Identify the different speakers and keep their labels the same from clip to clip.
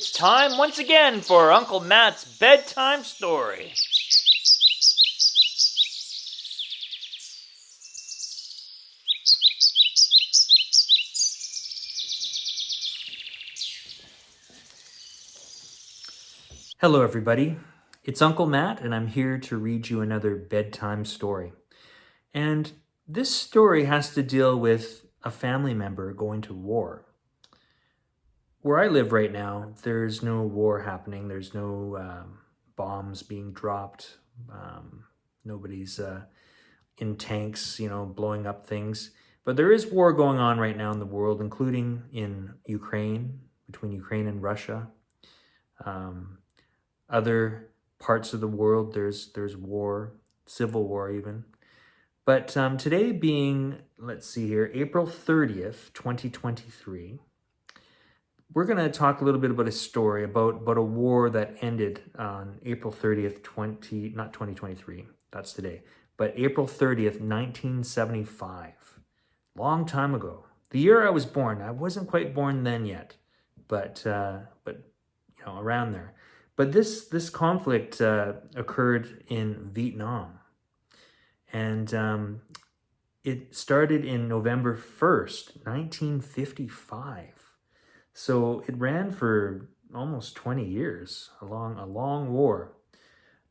Speaker 1: It's time once again for Uncle Matt's bedtime story. Hello everybody, it's Uncle Matt and I'm here to read you another bedtime story. And this story has to deal with a family member going to war. Where I live right now, there's no war happening. There's no bombs being dropped. Nobody's in tanks, blowing up things. But there is war going on right now in the world, including in Ukraine, between Ukraine and Russia. Other parts of the world, there's war, civil war even. But today being, let's see here, April 30th, 2023, we're going to talk a little bit about a story about a war that ended on April 30th, not 2023, that's today, but April 30th, 1975. Long time ago. The year I was born. I wasn't quite born then yet, but around there. But this conflict occurred in Vietnam. And it started in November 1st, 1955. So it ran for almost 20 years, a long war.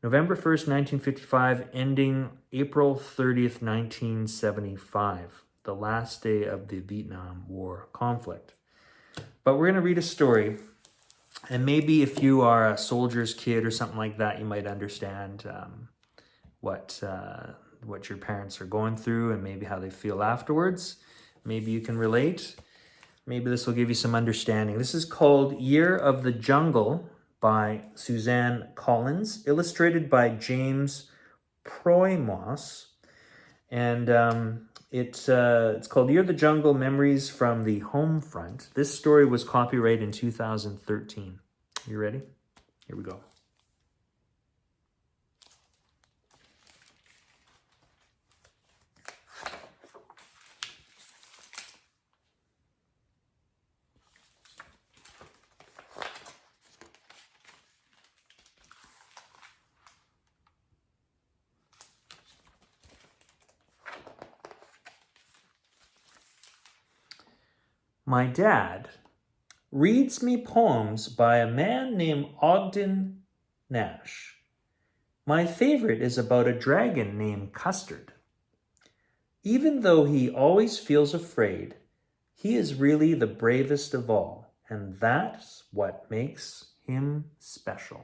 Speaker 1: November 1st, 1955, ending April 30th, 1975, the last day of the Vietnam War conflict. But we're going to read a story, and maybe if you are a soldier's kid or something like that, you might understand what your parents are going through and maybe how they feel afterwards. Maybe you can relate. Maybe this will give you some understanding. This is called Year of the Jungle by Suzanne Collins, illustrated by James Proimos. And it's called Year of the Jungle, Memories from the Home Front. This story was copyrighted in 2013. You ready? Here we go. My dad reads me poems by a man named Ogden Nash. My favorite is about a dragon named Custard. Even though he always feels afraid, he is really the bravest of all, and that's what makes him special.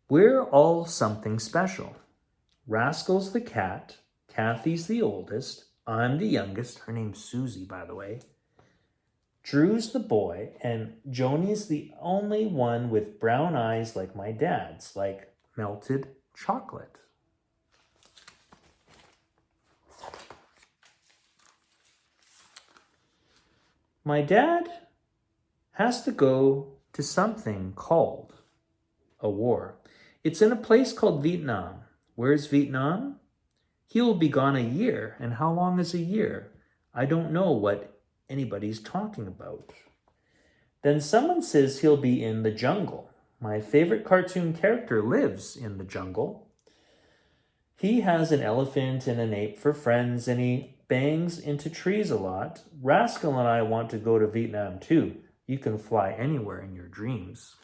Speaker 1: We're all something special. Rascal's the cat, Kathy's the oldest, I'm the youngest, her name's Susie, by the way. Drew's the boy, and Joni's the only one with brown eyes like my dad's, like melted chocolate. My dad has to go to something called a war. It's in a place called Vietnam. Where's Vietnam? He will be gone a year. And how long is a year? I don't know what anybody's talking about. Then someone says he'll be in the jungle. My favorite cartoon character lives in the jungle. He has an elephant and an ape for friends, and he bangs into trees a lot. Rascal and I want to go to Vietnam too. You can fly anywhere in your dreams.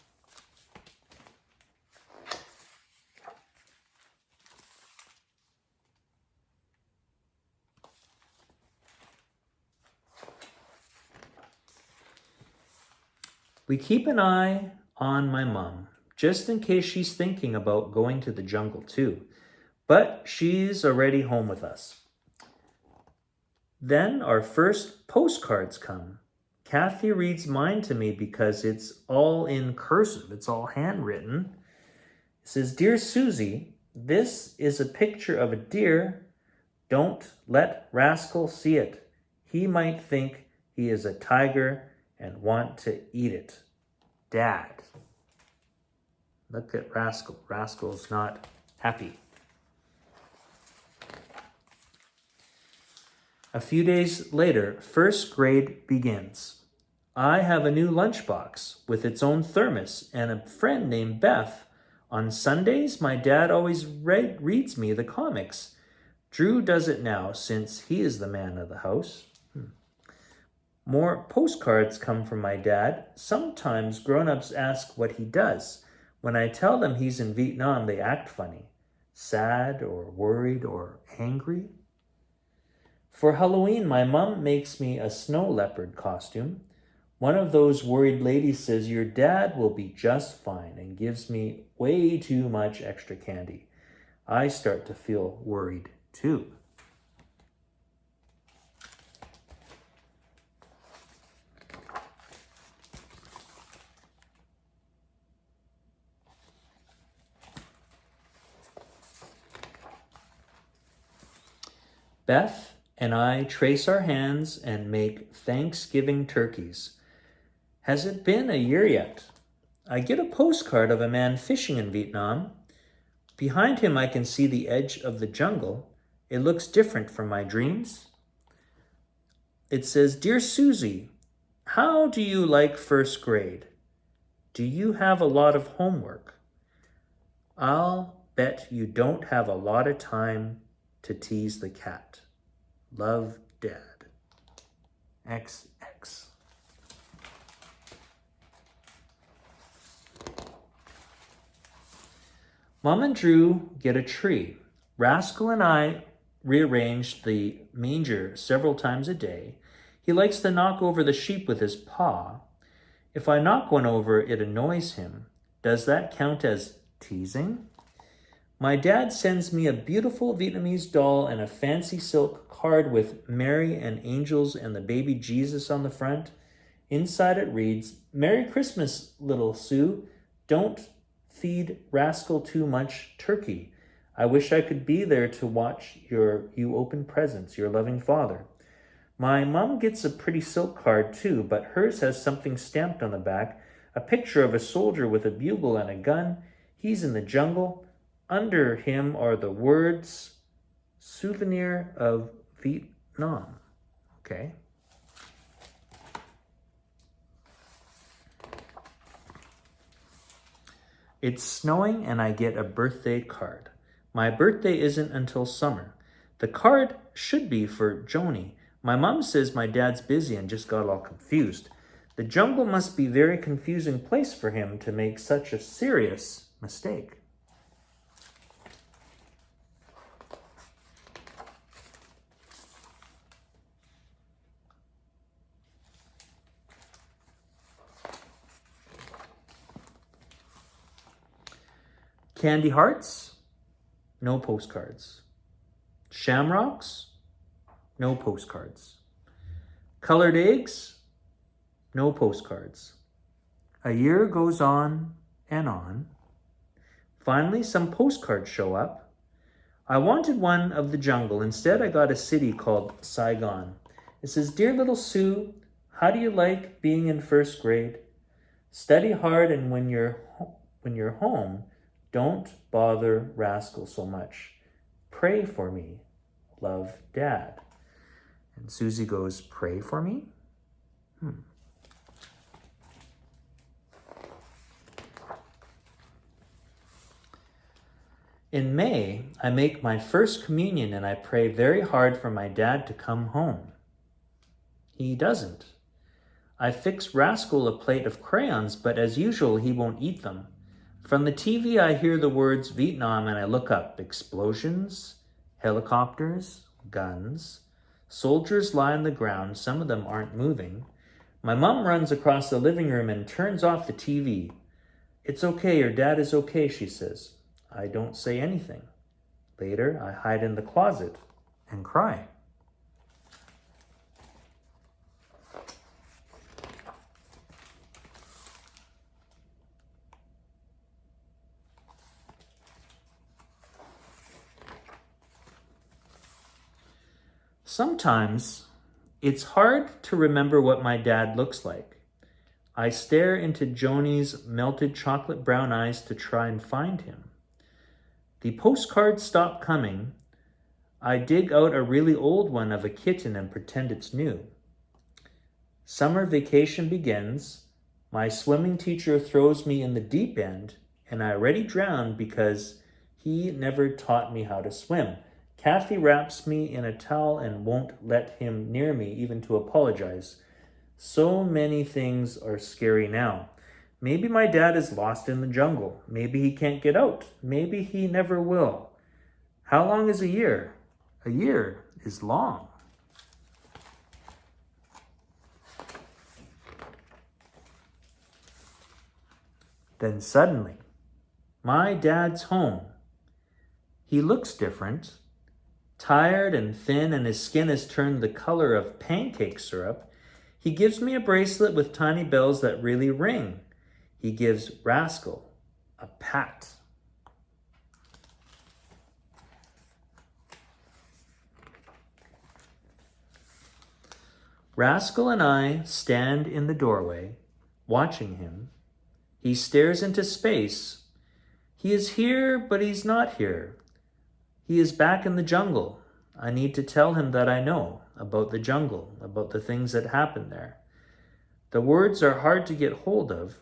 Speaker 1: We keep an eye on my mom, just in case she's thinking about going to the jungle too. But she's already home with us. Then our first postcards come. Kathy reads mine to me because it's all in cursive. It's all handwritten. It says, Dear Susie, this is a picture of a deer. Don't let Rascal see it. He might think he is a tiger and want to eat it. Dad. Look at Rascal. Rascal's not happy. A few days later, first grade begins. I have a new lunchbox with its own thermos and a friend named Beth. On Sundays, my dad always reads me the comics. Drew does it now since he is the man of the house. More postcards come from my dad. Sometimes grown-ups ask what he does. When I tell them he's in Vietnam, they act funny, sad or worried or angry. For Halloween, my mom makes me a snow leopard costume. One of those worried ladies says, "Your dad will be just fine," and gives me way too much extra candy. I start to feel worried too. Beth and I trace our hands and make Thanksgiving turkeys. Has it been a year yet? I get a postcard of a man fishing in Vietnam. Behind him, I can see the edge of the jungle. It looks different from my dreams. It says, "Dear Susie, how do you like first grade? Do you have a lot of homework? I'll bet you don't have a lot of time to tease the cat. Love, Dad. XX." Mom and Drew get a tree. Rascal and I rearrange the manger several times a day. He likes to knock over the sheep with his paw. If I knock one over, it annoys him. Does that count as teasing? My dad sends me a beautiful Vietnamese doll and a fancy silk card with Mary and angels and the baby Jesus on the front. Inside it reads, "Merry Christmas, little Sue. Don't feed Rascal too much turkey. I wish I could be there to watch you open presents, your loving father." My mom gets a pretty silk card too, but hers has something stamped on the back, a picture of a soldier with a bugle and a gun. He's in the jungle. Under him are the words, "Souvenir of Vietnam." Okay. It's snowing and I get a birthday card. My birthday isn't until summer. The card should be for Joni. My mom says my dad's busy and just got all confused. The jungle must be a very confusing place for him to make such a serious mistake. Candy hearts, no postcards. Shamrocks, no postcards. Colored eggs, no postcards. A year goes on and on. Finally, some postcards show up. I wanted one of the jungle. Instead, I got a city called Saigon. It says, "Dear little Sue, how do you like being in first grade? Study hard, and when you're home, don't bother Rascal so much. Pray for me. Love, Dad." And Susie goes, "Pray for me?" In May, I make my first communion and I pray very hard for my dad to come home. He doesn't. I fix Rascal a plate of crayons, but as usual, he won't eat them. From the TV, I hear the words Vietnam and I look up. Explosions, helicopters, guns. Soldiers lie on the ground. Some of them aren't moving. My mom runs across the living room and turns off the TV. "It's okay, your dad is okay," she says. I don't say anything. Later, I hide in the closet and cry. Sometimes it's hard to remember what my dad looks like. I stare into Joni's melted chocolate brown eyes to try and find him. The postcards stop coming. I dig out a really old one of a kitten and pretend it's new. Summer vacation begins. My swimming teacher throws me in the deep end, and I already drowned because he never taught me how to swim. Kathy wraps me in a towel and won't let him near me, even to apologize. So many things are scary now. Maybe my dad is lost in the jungle. Maybe he can't get out. Maybe he never will. How long is a year? A year is long. Then suddenly, my dad's home. He looks different, tired and thin, and his skin has turned the color of pancake syrup. He gives me a bracelet with tiny bells that really ring. He gives Rascal a pat. Rascal and I stand in the doorway, watching him. He stares into space. He is here, but he's not here. He is back in the jungle. I need to tell him that I know about the jungle, about the things that happen there. The words are hard to get hold of.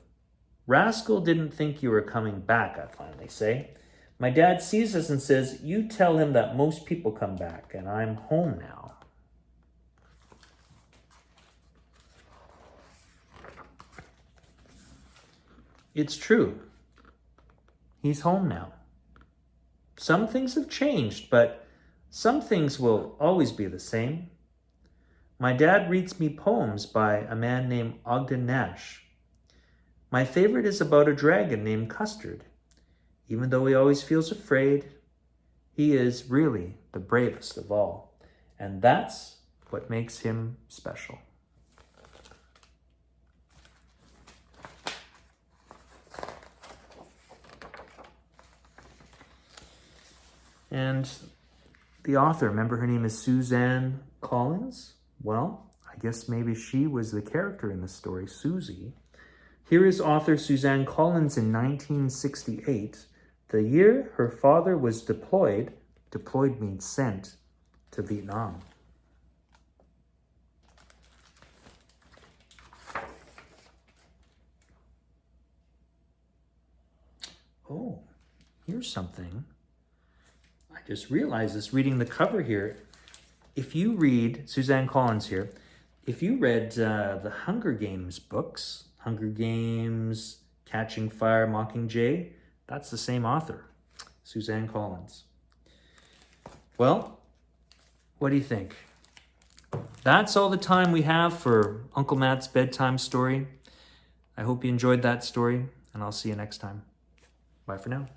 Speaker 1: Rascal didn't think you were coming back, I finally say. My dad sees us and says, you tell him that most people come back, and I'm home now. It's true. He's home now. Some things have changed, but some things will always be the same. My dad reads me poems by a man named Ogden Nash. My favorite is about a dragon named Custard. Even though he always feels afraid, he is really the bravest of all. And that's what makes him special. And the author, remember her name is Suzanne Collins? Well, I guess maybe she was the character in the story, Susie. Here is author Suzanne Collins in 1968, the year her father was deployed means sent, to Vietnam. Oh, here's something. I just realized this reading the cover here. If you read, Suzanne Collins here, if you read the Hunger Games books, Hunger Games, Catching Fire, Mockingjay, that's the same author, Suzanne Collins. Well, what do you think? That's all the time we have for Uncle Matt's bedtime story. I hope you enjoyed that story, and I'll see you next time. Bye for now.